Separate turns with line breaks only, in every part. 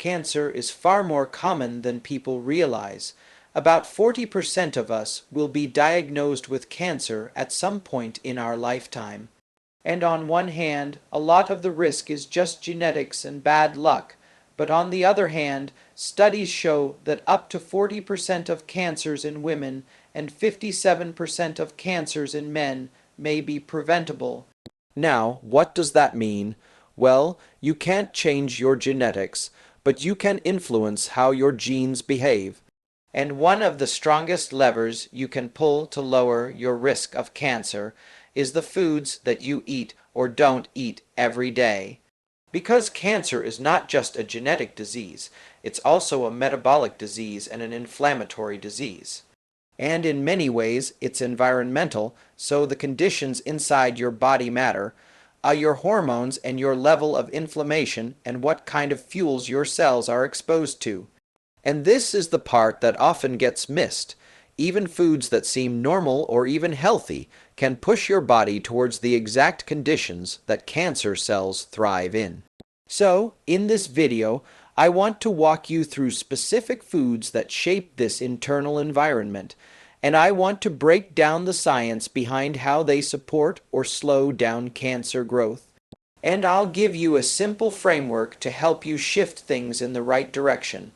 cancer is far more common than people realize. About 40% of us will be diagnosed with cancer at some point in our lifetime. And on one hand, a lot of the risk is just genetics and bad luck. But on the other hand, studies show that up to 40% of cancers in women and 57% of cancers in men may be preventable. Now, what does that mean? Well, you can't change your genetics, but you can influence how your genes behave. And one of the strongest levers you can pull to lower your risk of cancer is the foods that you eat or don't eat every day. Because cancer is not just a genetic disease, it's also a metabolic disease and an inflammatory disease. And in many ways, it's environmental, so the conditions inside your body matter, your hormones and your level of inflammation and what kind of fuels your cells are exposed to. And this is the part that often gets missed. Even foods that seem normal or even healthy can push your body towards the exact conditions that cancer cells thrive in. So, in this video, I want to walk you through specific foods that shape this internal environment, and I want to break down the science behind how they support or slow down cancer growth. And I'll give you a simple framework to help you shift things in the right direction.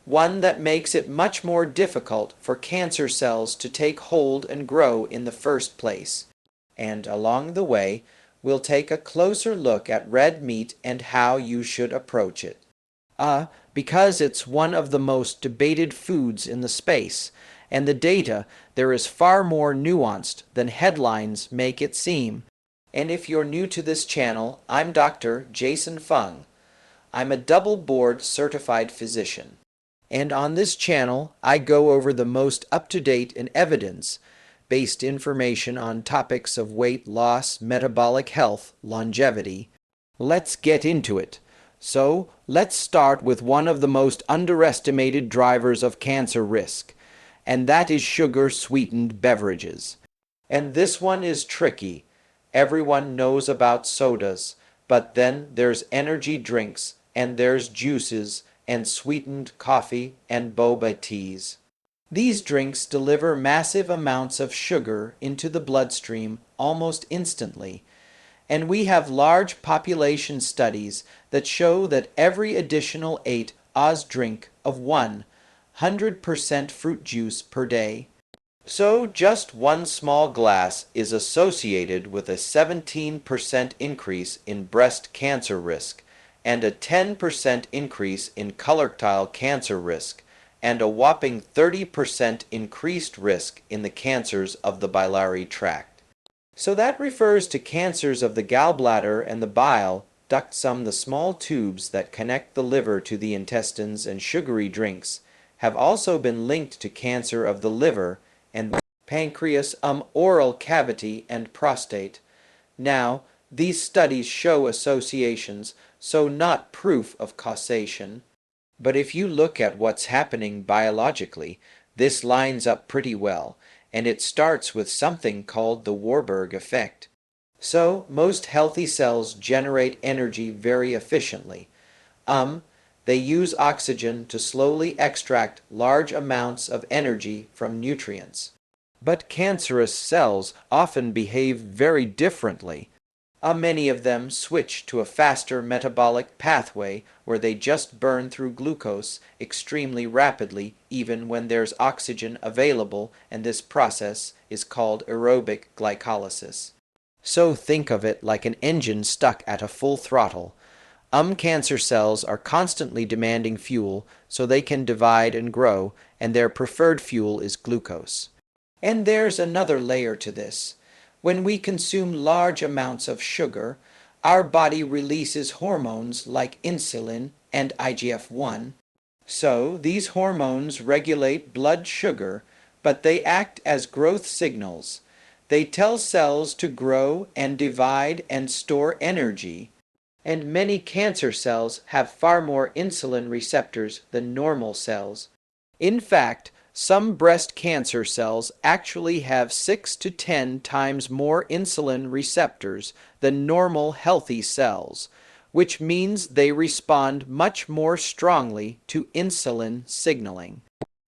One that makes it much more difficult for cancer cells to take hold and grow in the first place. And along the way, we'll take a closer look at red meat and how you should approach it. Because it's one of the most debated foods in the space, and the data there is far more nuanced than headlines make it seem. And if you're new to this channel, I'm Dr. Jason Fung. I'm a double board certified physician. And on this channel, I go over the most up-to-date and evidence-based information on topics of weight loss, metabolic health, longevity. Let's get into it. So, let's start with one of the most underestimated drivers of cancer risk, and that is sugar-sweetened beverages. And this one is tricky. Everyone knows about sodas, but then there's energy drinks, and there's juices, and sweetened coffee and boba teas. These drinks deliver massive amounts of sugar into the bloodstream almost instantly, and we have large population studies that show that every additional 8 oz drink of 100% fruit juice per day. So just one small glass is associated with a 17% increase in breast cancer risk, and a 10% increase in colorectal cancer risk, and a whopping 30% increased risk in the cancers of the biliary tract. So that refers to cancers of the gallbladder and the bile duct, the small tubes that connect the liver to the intestines, and sugary drinks have also been linked to cancer of the liver and pancreas, oral cavity, and prostate. Now, these studies show associations, so not proof of causation. But if you look at what's happening biologically, this lines up pretty well, and it starts with something called the Warburg effect. So, most healthy cells generate energy very efficiently. They use oxygen to slowly extract large amounts of energy from nutrients. But cancerous cells often behave very differently. Many of them switch to a faster metabolic pathway where they just burn through glucose extremely rapidly even when there's oxygen available, and this process is called aerobic glycolysis. So think of it like an engine stuck at a full throttle. Cancer cells are constantly demanding fuel so they can divide and grow, and their preferred fuel is glucose. And there's another layer to this. When we consume large amounts of sugar, our body releases hormones like insulin and IGF-1. So these hormones regulate blood sugar, but they act as growth signals. They tell cells to grow and divide and store energy. And many cancer cells have far more insulin receptors than normal cells. In fact, some breast cancer cells actually have 6 to 10 times more insulin receptors than normal healthy cells, which means they respond much more strongly to insulin signaling.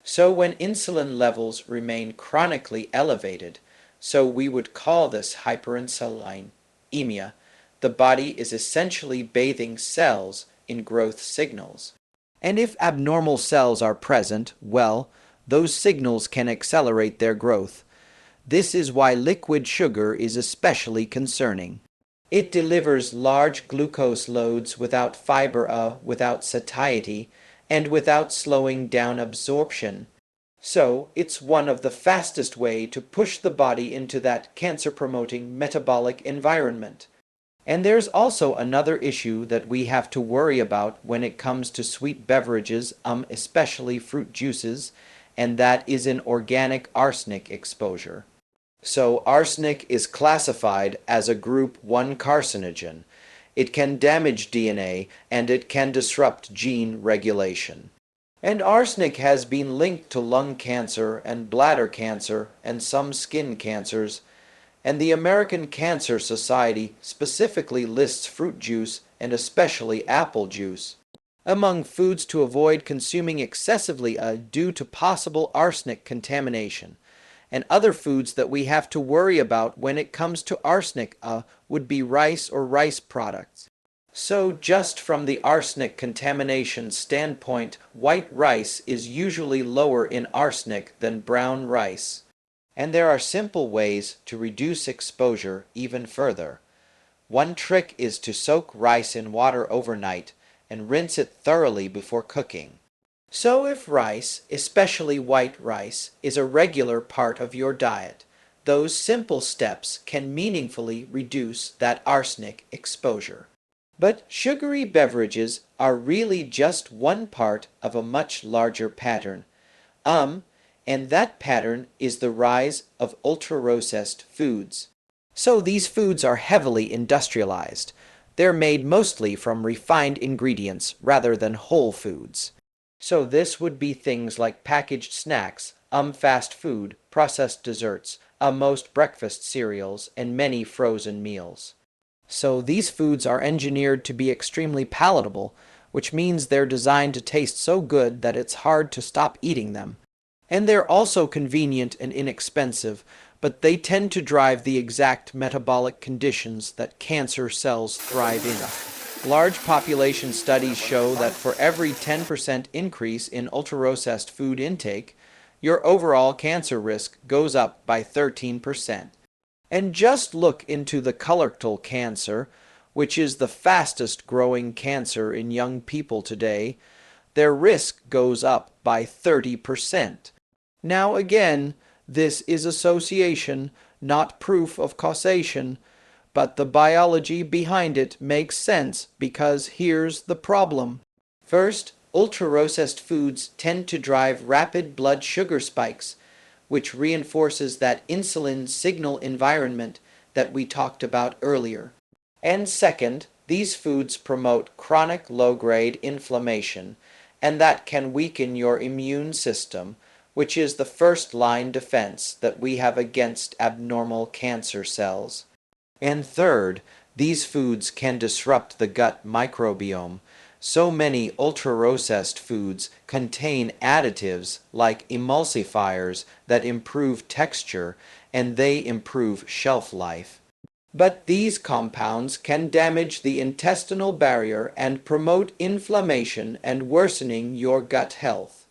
So when insulin levels remain chronically elevated, so we would call this hyperinsulinemia, the body is essentially bathing cells in growth signals. And if abnormal cells are present, well, those signals can accelerate their growth. This is why liquid sugar is especially concerning. It delivers large glucose loads without fiber, without satiety, and without slowing down absorption. So, it's one of the fastest way to push the body into that cancer-promoting metabolic environment. And there's also another issue that we have to worry about when it comes to sweet beverages, especially fruit juices, and that is an organic arsenic exposure. So arsenic is classified as a group 1 carcinogen. It can damage DNA and it can disrupt gene regulation. And arsenic has been linked to lung cancer and bladder cancer and some skin cancers, and the American Cancer Society specifically lists fruit juice and especially apple juice among foods to avoid consuming excessively due to possible arsenic contamination. And other foods that we have to worry about when it comes to arsenic would be rice or rice products. So just from the arsenic contamination standpoint, white rice is usually lower in arsenic than brown rice. And there are simple ways to reduce exposure even further. One trick is to soak rice in water overnight and rinse it thoroughly before cooking. So if rice, especially white rice, is a regular part of your diet, those simple steps can meaningfully reduce that arsenic exposure. But sugary beverages are really just one part of a much larger pattern. And that pattern is the rise of ultra-processed foods. So these foods are heavily industrialized. They're made mostly from refined ingredients rather than whole foods. So this would be things like packaged snacks, fast food, processed desserts, most breakfast cereals, and many frozen meals. So these foods are engineered to be extremely palatable, which means they're designed to taste so good that it's hard to stop eating them. And they're also convenient and inexpensive, but they tend to drive the exact metabolic conditions that cancer cells thrive in. Large population studies show that for every 10% increase in ultra-processed food intake, your overall cancer risk goes up by 13%. And just look into the colorectal cancer, which is the fastest growing cancer in young people today. Their risk goes up by 30%. Now again, this is association, not proof of causation, but the biology behind it makes sense because here's the problem. First, ultra-processed foods tend to drive rapid blood sugar spikes, which reinforces that insulin signal environment that we talked about earlier. And second, these foods promote chronic low-grade inflammation, and that can weaken your immune system, which is the first-line defense that we have against abnormal cancer cells. And third, these foods can disrupt the gut microbiome. So many ultra-processed foods contain additives like emulsifiers that improve texture and they improve shelf life. But these compounds can damage the intestinal barrier and promote inflammation and worsening your gut health.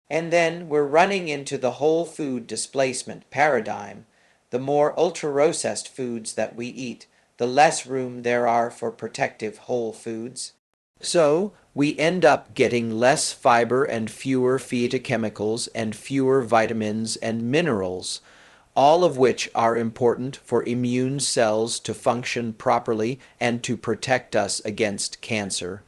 And then we're running into the whole food displacement paradigm. The more ultra-processed foods that we eat, the less room there are for protective whole foods. So we end up getting less fiber and fewer phytochemicals and fewer vitamins and minerals, all of which are important for immune cells to function properly and to protect us against cancer.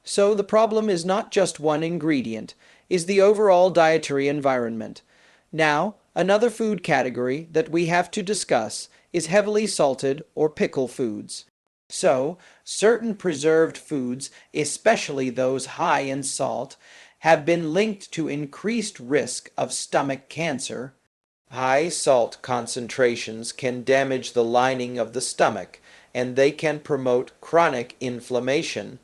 So the problem is not just one ingredient, is the overall dietary environment. Now, another food category that we have to discuss is heavily salted or pickle foods. So, certain preserved foods, especially those high in salt, have been linked to increased risk of stomach cancer. High salt concentrations can damage the lining of the stomach, and they can promote chronic inflammation.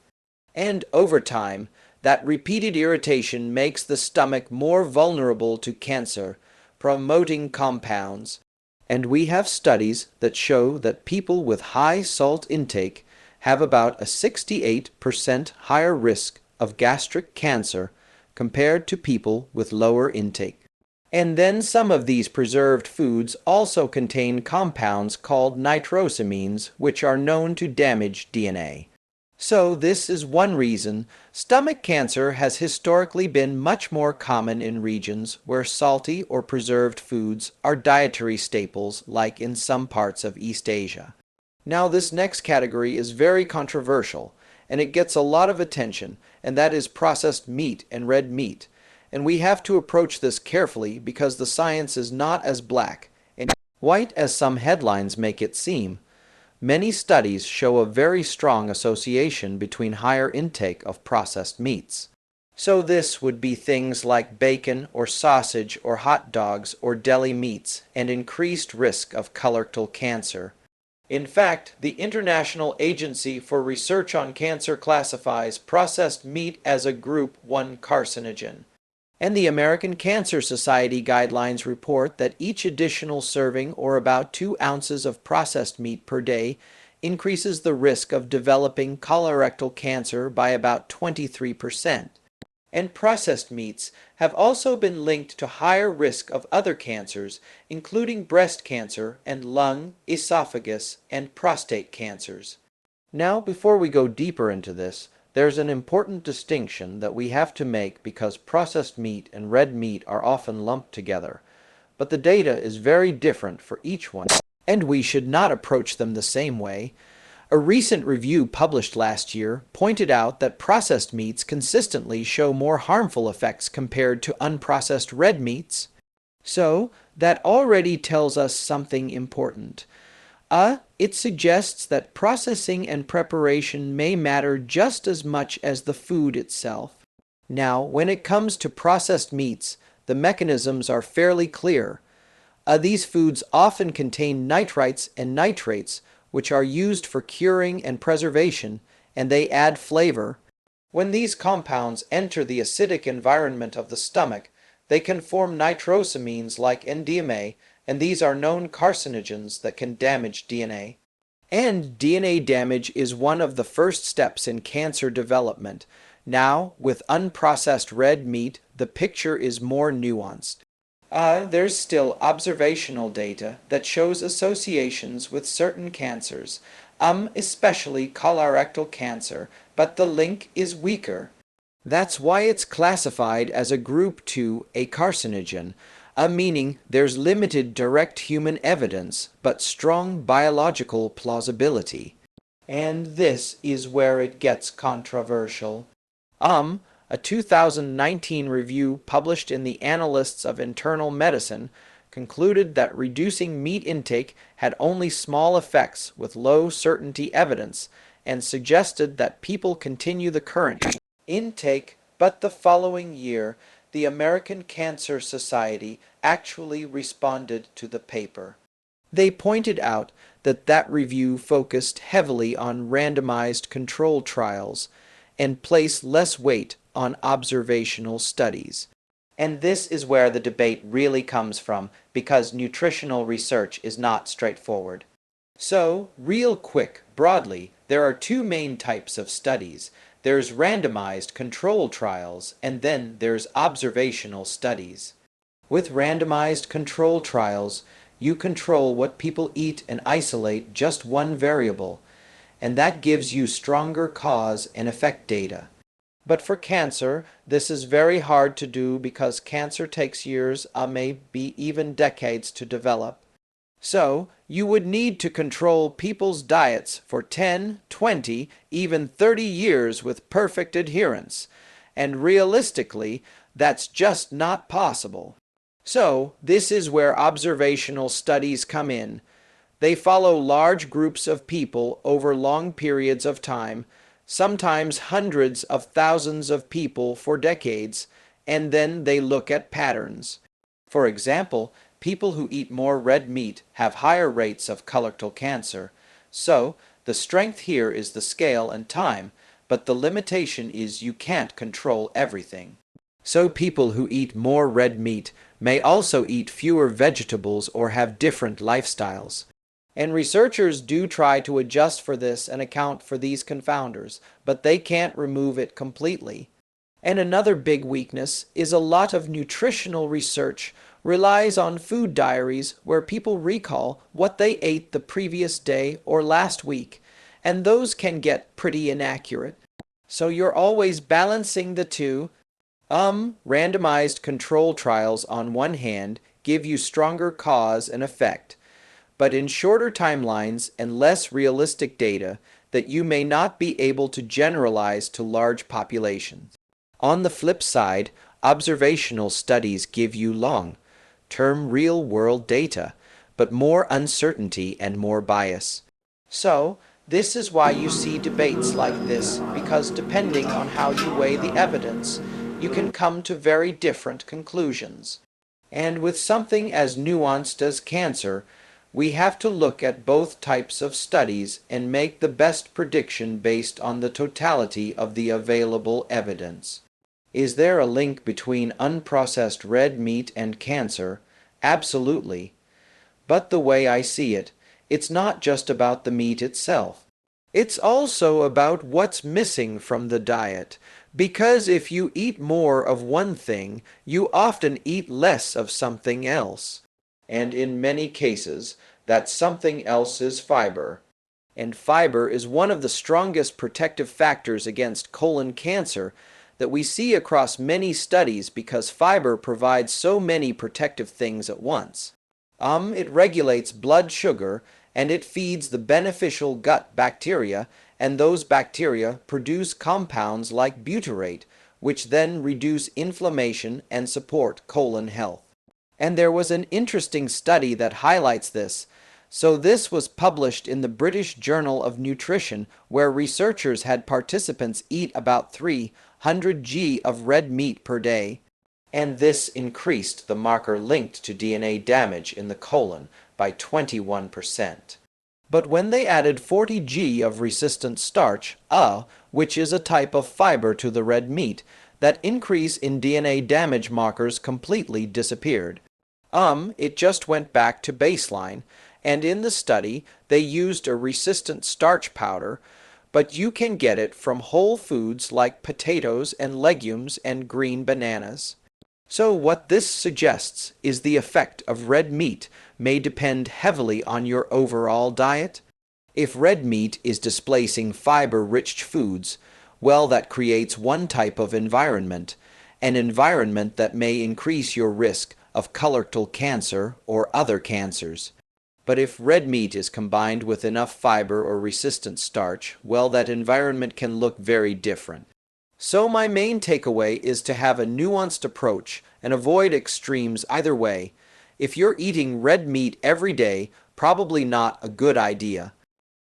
And over time, that repeated irritation makes the stomach more vulnerable to cancer, promoting compounds. And we have studies that show that people with high salt intake have about a 68% higher risk of gastric cancer compared to people with lower intake. And then some of these preserved foods also contain compounds called nitrosamines, which are known to damage DNA. So this is one reason stomach cancer has historically been much more common in regions where salty or preserved foods are dietary staples, like in some parts of East Asia. Now this next category is very controversial, and it gets a lot of attention, and that is processed meat and red meat. And we have to approach this carefully because the science is not as black and white as some headlines make it seem. Many studies show a very strong association between higher intake of processed meats. So this would be things like bacon or sausage or hot dogs or deli meats and increased risk of colorectal cancer. In fact, the International Agency for Research on Cancer classifies processed meat as a Group 1 carcinogen. And the American Cancer Society guidelines report that each additional serving, or about 2 ounces of processed meat per day, increases the risk of developing colorectal cancer by about 23%. And processed meats have also been linked to higher risk of other cancers, including breast cancer and lung, esophagus, and prostate cancers. Now, before we go deeper into this, there's an important distinction that we have to make because processed meat and red meat are often lumped together. But the data is very different for each one, and we should not approach them the same way. A recent review published last year pointed out that processed meats consistently show more harmful effects compared to unprocessed red meats. So, that already tells us something important. It suggests that processing and preparation may matter just as much as the food itself. Now, when it comes to processed meats, the mechanisms are fairly clear. These foods often contain nitrites and nitrates, which are used for curing and preservation, and they add flavor. When these compounds enter the acidic environment of the stomach, they can form nitrosamines like NDMA, and these are known carcinogens that can damage DNA. And DNA damage is one of the first steps in cancer development. Now, with unprocessed red meat, the picture is more nuanced. There's still observational data that shows associations with certain cancers, especially colorectal cancer, but the link is weaker. That's why it's classified as a Group 2, a carcinogen, meaning there's limited direct human evidence, but strong biological plausibility. And this is where it gets controversial. A 2019 review published in the Annalists of Internal Medicine concluded that reducing meat intake had only small effects with low certainty evidence and suggested that people continue the current intake, but the following year, the American Cancer Society actually responded to the paper. They pointed out that that review focused heavily on randomized control trials and placed less weight on observational studies. And this is where the debate really comes from, because nutritional research is not straightforward. So, real quick, broadly, there are 2 main types of studies. There's randomized control trials, and then there's observational studies. With randomized control trials, you control what people eat and isolate just one variable, and that gives you stronger cause and effect data. But for cancer, this is very hard to do because cancer takes years, maybe even decades to develop. So, you would need to control people's diets for 10, 20, even 30 years with perfect adherence. And realistically, that's just not possible. So, this is where observational studies come in. They follow large groups of people over long periods of time, sometimes hundreds of thousands of people for decades, and then they look at patterns. For example, people who eat more red meat have higher rates of colorectal cancer. So, The strength here is the scale and time, but the limitation is you can't control everything. So people who eat more red meat may also eat fewer vegetables or have different lifestyles. And researchers do try to adjust for this and account for these confounders, but they can't remove it completely. And another big weakness is a lot of nutritional research relies on food diaries where people recall what they ate the previous day or last week, and those can get pretty inaccurate. So you're always balancing the two. Randomized control trials on one hand give you stronger cause and effect, but in shorter timelines and less realistic data that you may not be able to generalize to large populations. On the flip side, observational studies give you long-term real-world data, but more uncertainty and more bias. So, this is why you see debates like this, because depending on how you weigh the evidence, you can come to very different conclusions. And with something as nuanced as cancer, we have to look at both types of studies and make the best prediction based on the totality of the available evidence. Is there a link between unprocessed red meat and cancer? Absolutely. But the way I see it, it's not just about the meat itself. It's also about what's missing from the diet, because if you eat more of one thing, you often eat less of something else. And in many cases, that something else is fiber. And fiber is one of the strongest protective factors against colon cancer that we see across many studies because fiber provides so many protective things at once. It regulates blood sugar and it feeds the beneficial gut bacteria, and those bacteria produce compounds like butyrate, which then reduce inflammation and support colon health. And there was an interesting study that highlights this. So this was published in the British Journal of Nutrition, where researchers had participants eat about 300 g of red meat per day, and this increased the marker linked to DNA damage in the colon by 21%. But when they added 40 g of resistant starch, which is a type of fiber to the red meat, that increase in DNA damage markers completely disappeared. It just went back to baseline, and in the study they used a resistant starch powder, but you can get it from whole foods like potatoes and legumes and green bananas. So what this suggests is the effect of red meat may depend heavily on your overall diet. If red meat is displacing fiber-rich foods, well, that creates one type of environment, an environment that may increase your risk of colorectal cancer or other cancers. But if red meat is combined with enough fiber or resistant starch, well, that environment can look very different. So my main takeaway is to have a nuanced approach and avoid extremes either way. If you're eating red meat every day, probably not a good idea.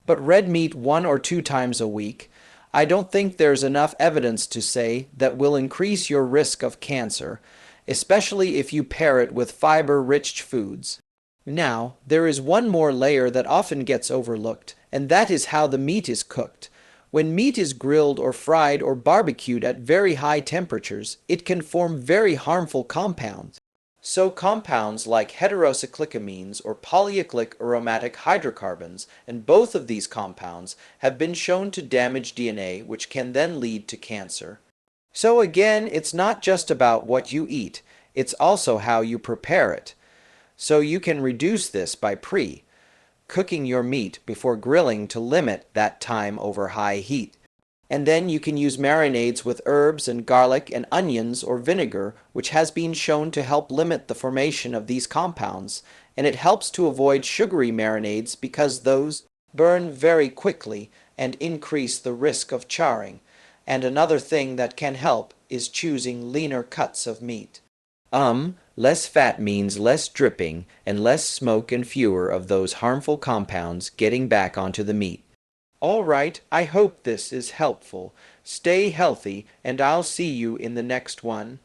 But red meat 1 or 2 times a week, I don't think there's enough evidence to say that will increase your risk of cancer, especially if you pair it with fiber-rich foods. Now, there is one more layer that often gets overlooked, and that is how the meat is cooked. When meat is grilled or fried or barbecued at very high temperatures, it can form very harmful compounds. So compounds like heterocyclic or polycyclic aromatic hydrocarbons, and both of these compounds have been shown to damage DNA, which can then lead to cancer. So again, it's not just about what you eat, it's also how you prepare it. So you can reduce this by cooking your meat before grilling to limit that time over high heat. And then you can use marinades with herbs and garlic and onions or vinegar, which has been shown to help limit the formation of these compounds, and it helps to avoid sugary marinades because those burn very quickly and increase the risk of charring. And another thing that can help is choosing leaner cuts of meat. Less fat means less dripping and less smoke and fewer of those harmful compounds getting back onto the meat. All right, I hope this is helpful. Stay healthy, and I'll see you in the next one.